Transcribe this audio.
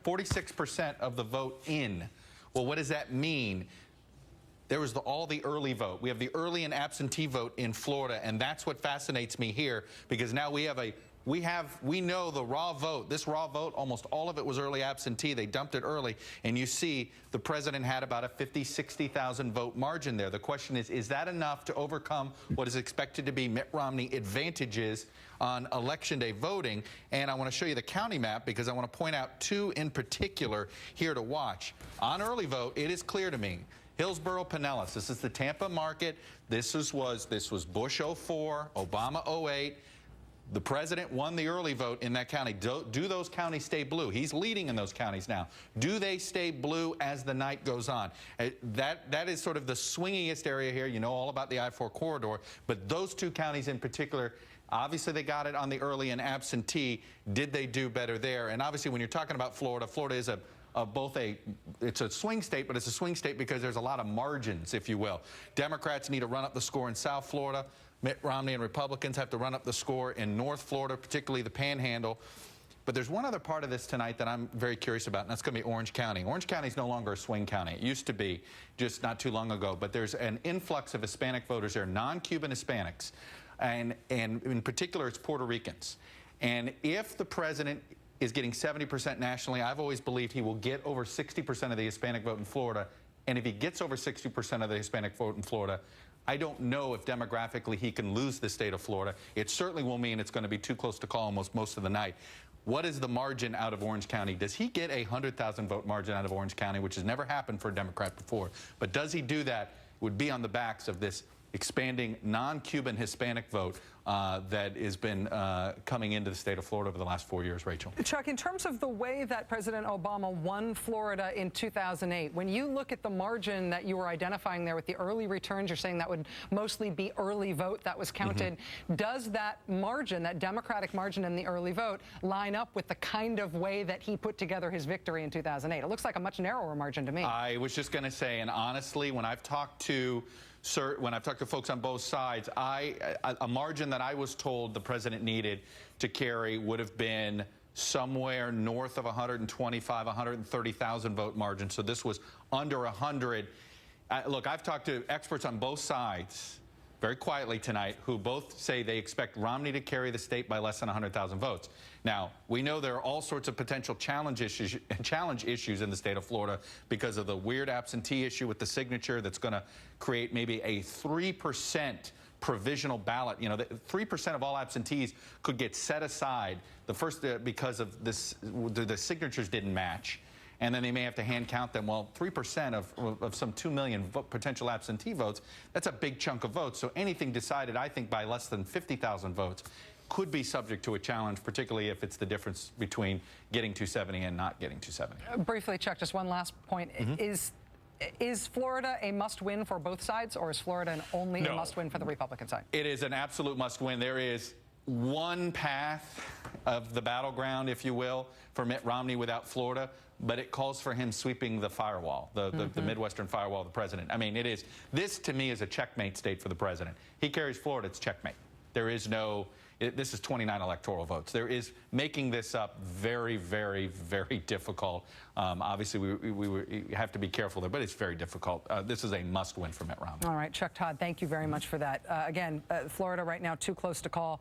46% of the vote in. Well, what does that mean? There was all the early vote. We have the early and absentee vote in Florida, and that's what fascinates me here, because now we know the raw vote. This raw vote, almost all of it was early absentee. They dumped it early, and you see the president had about a 60,000 vote margin there. The question is that enough to overcome what is expected to be Mitt Romney advantages on Election Day voting? And I want to show you the county map, because I want to point out two in particular here to watch. On early vote, it is clear to me. Hillsborough, Pinellas. This is the Tampa market. This was Bush 04, Obama 08. The president won the early vote in that county. Do those counties stay blue? He's leading in those counties now. Do they stay blue as the night goes on? That is sort of the swingiest area here. You know all about the I-4 corridor, but those two counties in particular, obviously they got it on the early and absentee. Did they do better there? And obviously when you're talking about Florida, Florida is it's a swing state, but it's a swing state because there's a lot of margins, if you will. Democrats need to run up the score in South Florida. Mitt Romney and Republicans have to run up the score in North Florida, particularly the Panhandle. But there's one other part of this tonight that I'm very curious about, and that's going to be Orange County. Orange County is no longer a swing county. It used to be just not too long ago. But there's an influx of Hispanic voters there, non-Cuban Hispanics, and in particular, it's Puerto Ricans. And if the president is getting 70% nationally, I've always believed he will get over 60% of the Hispanic vote in Florida. And if he gets over 60% of the Hispanic vote in Florida, I don't know if demographically he can lose the state of Florida. It certainly will mean it's going to be too close to call almost most of the night. What is the margin out of Orange County? Does he get a 100,000 vote margin out of Orange County, which has never happened for a Democrat before? But does he do that? It would be on the backs of this expanding non-Cuban Hispanic vote that has been coming into the state of Florida over the last 4 years, Rachel. Chuck, in terms of the way that President Obama won Florida in 2008, when you look at the margin that you were identifying there with the early returns, you're saying that would mostly be early vote that was counted. Does that margin, that Democratic margin in the early vote, line up with the kind of way that he put together his victory in 2008? It looks like a much narrower margin to me. I was just going to say, and honestly, when I've talked to folks on both sides, a margin that I was told the president needed to carry would have been somewhere north of 125, 130,000 vote margin. So this was under 100. Look, I've talked to experts on both sides very quietly tonight who both say they expect Romney to carry the state by less than 100,000 votes. Now, we know there are all sorts of potential challenge issues in the state of Florida because of the weird absentee issue with the signature that's going to create maybe a 3% provisional ballot. You know, 3% of all absentees could get set aside. The first because of this, the signatures didn't match. And then they may have to hand count them. Well, 3% of some 2 million potential absentee votes, that's a big chunk of votes. So anything decided, I think, by less than 50,000 votes could be subject to a challenge, particularly if it's the difference between getting 270 and not getting 270. Briefly, Chuck, just one last point. Is Florida a must-win for both sides, or is Florida only a must-win for the Republican side? It is an absolute must-win. There is one path of the battleground, if you will, for Mitt Romney without Florida, but it calls for him sweeping the firewall, the Midwestern firewall of the president. I mean, this to me is a checkmate state for the president. He carries Florida, it's checkmate. There is no, this is 29 electoral votes. There is making this up very, very, very difficult. Obviously, we have to be careful there, but it's very difficult. This is a must-win for Mitt Romney. All right, Chuck Todd, thank you very much for that. Again, Florida right now too close to call.